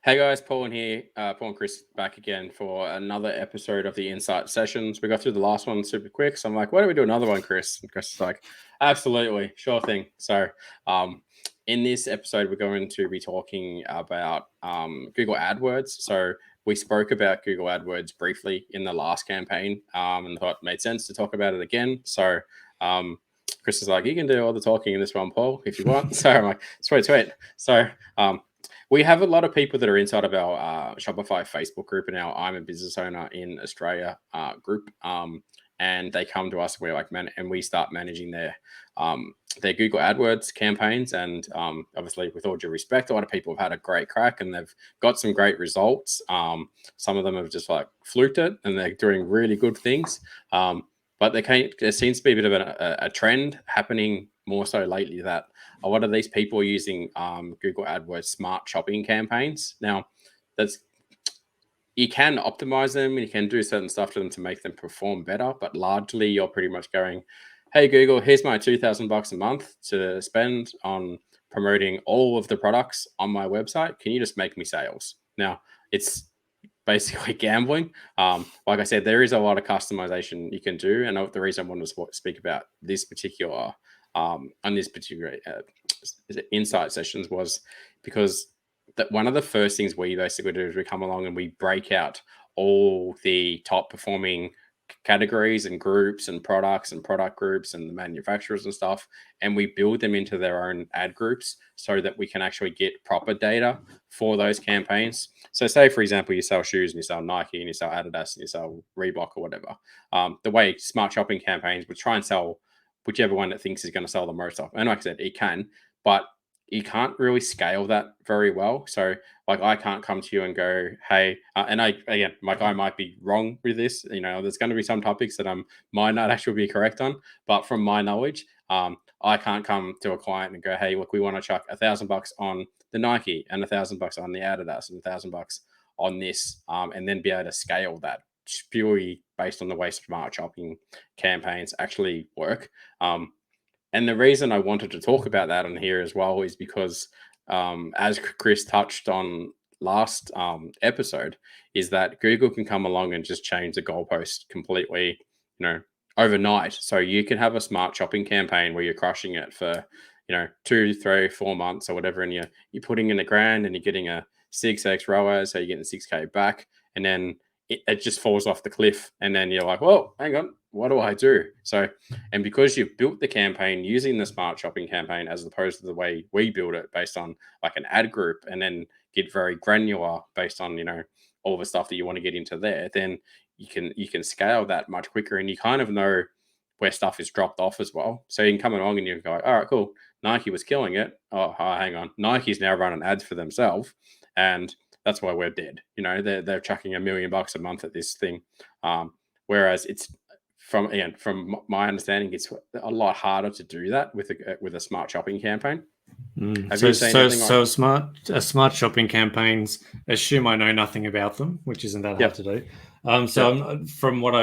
Hey guys, Paul and here. Paul and Chris back again for another episode of the Insight Sessions. We got through the last one super quick, so I'm like, why don't we do another one, Chris? And Chris is like, absolutely, sure thing. So, in this episode, we're going to be talking about Google AdWords. So, we spoke about Google AdWords briefly in the last campaign, and thought it made sense to talk about it again. So, Chris is like, you can do all the talking in this one, Paul, if you want. So I'm like, sweet. So, we have a lot of people that are inside of our Shopify Facebook group and our I'm a Business Owner in Australia group. And they come to us, we're like, and we start managing their Google AdWords campaigns. And obviously, with all due respect, a lot of people have had a great crack and they've got some great results. Some of them have just like fluked it and they're doing really good things. But there seems to be a bit of a trend happening more so lately that a lot of these people are using Google AdWords smart shopping campaigns. Now, you can optimize them and you can do certain stuff to them to make them perform better, but largely you're pretty much going, hey Google, here's my $2,000 a month to spend on promoting all of the products on my website. Can you just make me sales? Now, it's basically gambling. Like I said, there is a lot of customization you can do, and the reason I wanted to speak about this particular on this particular insight sessions was because that one of the first things we basically do is we come along and we break out all the top performing categories and groups and products and product groups and the manufacturers and stuff, and we build them into their own ad groups so that we can actually get proper data for those campaigns. So say, for example, you sell shoes and you sell Nike and you sell Adidas and you sell Reebok or whatever. The way smart shopping campaigns would try and sell whichever one it thinks is going to sell the most of. And like I said, it can, but you can't really scale that very well. So like I can't come to you and go, hey, and I might be wrong with this. You know, there's going to be some topics that I might not actually be correct on, but from my knowledge, I can't come to a client and go, hey, look, we want to chuck $1,000 on the Nike and $1,000 on the Adidas and $1,000 on this, and then be able to scale that purely based on the way smart shopping campaigns actually work. And the reason I wanted to talk about that on here as well is because, as Chris touched on last episode, is that Google can come along and just change the goalpost completely, overnight. So you can have a smart shopping campaign where you're crushing it for, 2, 3, 4 months or whatever, and you're putting in $1,000 and you're getting a 6x ROAS, so you're getting 6K back, and then it just falls off the cliff, and then you're like, well, hang on, what do I do? So, and because you've built the campaign using the smart shopping campaign as opposed to the way we build it based on like an ad group and then get very granular based on, all the stuff that you want to get into there, then you can scale that much quicker, and you kind of know where stuff is dropped off as well. So you can come along and you can go, all right, cool. Nike was killing it. Oh, hang on. Nike's now running ads for themselves. And that's why we're dead. They're chucking $1 million a month at this thing. Whereas it's from my understanding, it's a lot harder to do that with a smart shopping campaign. Have you seen anything like smart shopping campaigns? Assume I know nothing about them, which isn't that hard to do. From what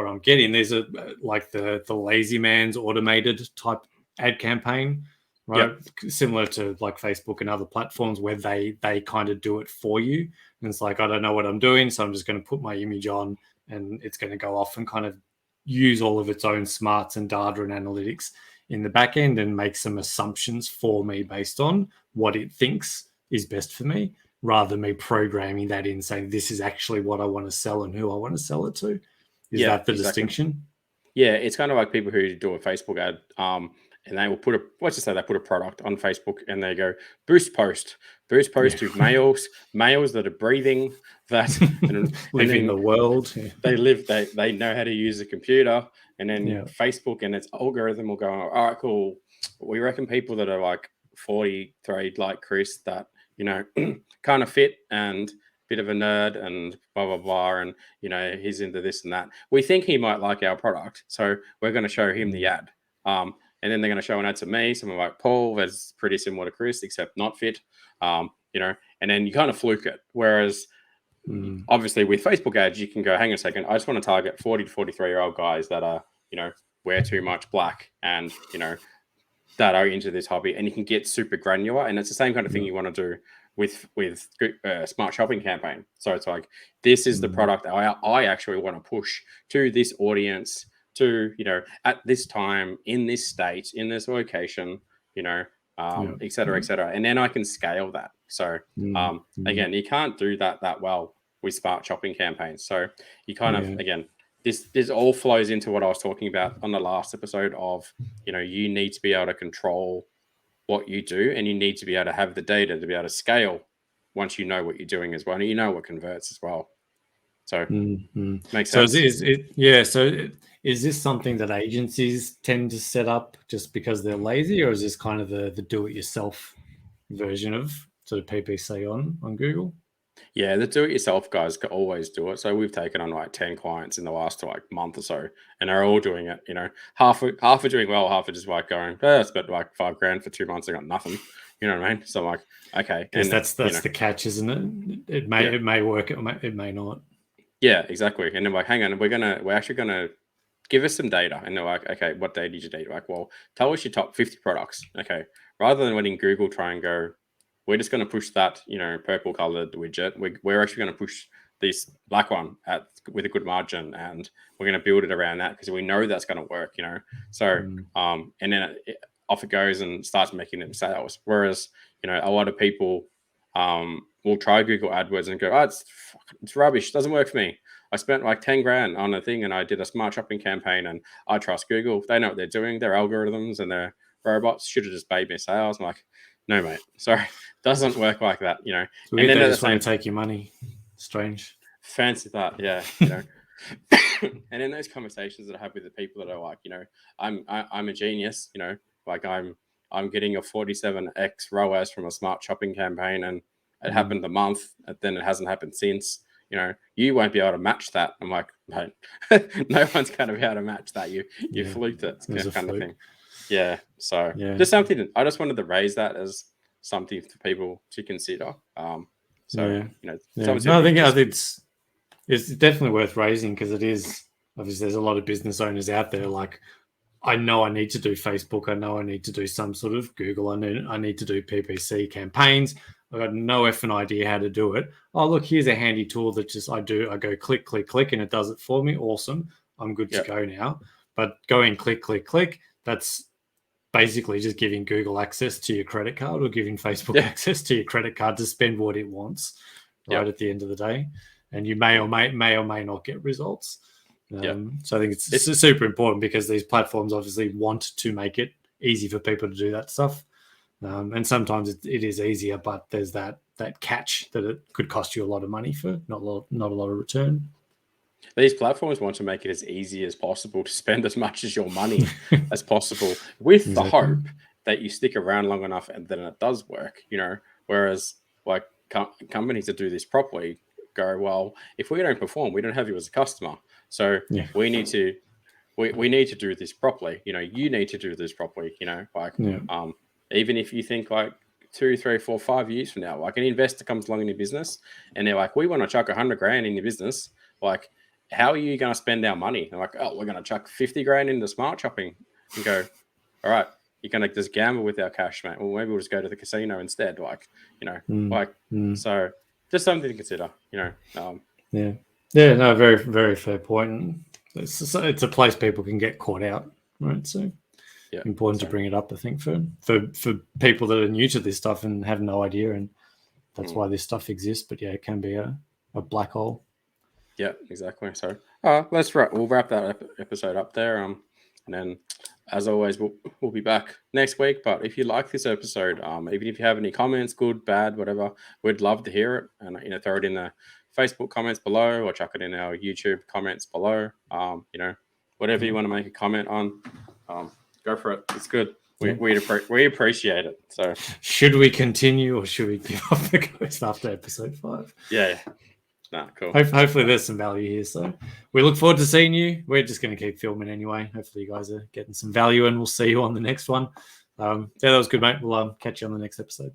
I'm getting, there's like the lazy man's automated type ad campaign, right? Similar to like Facebook and other platforms where they kind of do it for you. And it's like, I don't know what I'm doing, so I'm just going to put my image on and it's going to go off and kind of use all of its own smarts and data and analytics in the back end and make some assumptions for me based on what it thinks is best for me, rather than me programming that in, saying this is actually what I want to sell and who I want to sell it to. Is that the distinction? Yeah, it's kind of like people who do a Facebook ad, and they will let's just say they put a product on Facebook and they go boost post to males that are breathing, that live in the world. They know how to use a computer, and then Facebook and its algorithm will go, all right, cool. We reckon people that are like 43 like Chris that, kind of fit and bit of a nerd and blah, blah, blah. And, he's into this and that. We think he might like our product. So we're going to show him the ad. And then they're going to show an ad to me, someone like Paul, that's pretty similar to Chris, except not fit, and then you kind of fluke it. Whereas obviously with Facebook ads, you can go, hang on a second, I just want to target 40 to 43-year-old guys that are, wear too much black and, that are into this hobby, and you can get super granular. And it's the same kind of thing you want to do with smart shopping campaign. So it's like, this is the product I actually want to push to this audience, to, at this time, in this state, in this location, et cetera, et cetera. And then I can scale that. So again, you can't do that well with smart shopping campaigns. So you kind of, again, this all flows into what I was talking about on the last episode of, you need to be able to control what you do, and you need to be able to have the data to be able to scale once you know what you're doing as well, and you know what converts as well. So makes sense. So is this something that agencies tend to set up just because they're lazy, or is this kind of the do-it-yourself version of sort of PPC on Google? Yeah, the do-it-yourself guys can always do it. So we've taken on like 10 clients in the last month or so, and they're all doing it. Half are doing well, half are just like going, I spent like $5,000 for 2 months, I got nothing. You know what I mean? So I'm like, okay, and that's the catch, isn't it? It may work, it may not. Yeah, exactly. And then like, hang on, we're actually gonna give us some data. And they're like, okay, what data did you need? Like, well, tell us your top 50 products. Okay, rather than letting Google try and go, we're just going to push that, purple colored widget. We're actually going to push this black one with a good margin, and we're going to build it around that because we know that's going to work, So, and then off it goes and starts making them sales. Whereas, a lot of people will try Google AdWords and go, it's rubbish. It doesn't work for me. I spent like $10,000 on a thing, and I did a smart shopping campaign, and I trust Google. They know what they're doing. Their algorithms and their robots should have just made me sales. I'm like, no, mate, sorry, doesn't work like that, And then they just want to take your money. Strange. Fancy that, yeah. And in those conversations that I have with the people that are like, I'm a genius, like I'm getting a 47x ROAS from a smart shopping campaign, and it happened a month, and then it hasn't happened since. You won't be able to match that. I'm like, no, no one's going to be able to match that. You fluked it, kind of thing. Yeah, so just something. I just wanted to raise that as something for people to consider. I think it's definitely worth raising, because it is obviously there's a lot of business owners out there like, I know I need to do Facebook, I know I need to do some sort of Google, I need to do PPC campaigns. I've got no effing idea how to do it. Oh, look, here's a handy tool that just I go click, click, click, and it does it for me. Awesome, I'm good to go now. But going click, click, click, that's basically just giving Google access to your credit card, or giving Facebook access to your credit card to spend what it wants at the end of the day. And you may or may not get results. So I think it's super important, because these platforms obviously want to make it easy for people to do that stuff. And sometimes it is easier, but there's that catch that it could cost you a lot of money for not a lot of return. These platforms want to make it as easy as possible to spend as much as your money as possible, with the hope that you stick around long enough and then it does work, whereas like companies that do this properly go, well, if we don't perform, we don't have you as a customer. So we need to do this properly. You need to do this properly, even if you think like 2, 3, 4, 5 years from now, like an investor comes along in your business and they're like, we want to chuck $100,000 in your business. Like, how are you going to spend our money? They're like, oh, we're going to chuck $50,000 into smart shopping, and go, all right, you're going to just gamble with our cash, mate. Well, maybe we'll just go to the casino instead. So just something to consider, No, very, very fair point. It's a place people can get caught out, right? So important to bring it up, I think, for people that are new to this stuff and have no idea, and that's why this stuff exists. But it can be a black hole. Yeah, exactly. So we'll wrap that episode up there. And then, as always, we'll be back next week. But if you like this episode, even if you have any comments, good, bad, whatever, we'd love to hear it. And throw it in the Facebook comments below, or chuck it in our YouTube comments below. Whatever you want to make a comment on, go for it. It's good. We appreciate it. So, should we continue, or should we give up the ghost after episode 5? Yeah. Nah, cool. Hopefully there's some value here. So we look forward to seeing you. We're just going to keep filming anyway. Hopefully you guys are getting some value, and we'll see you on the next one. That was good, mate. We'll catch you on the next episode.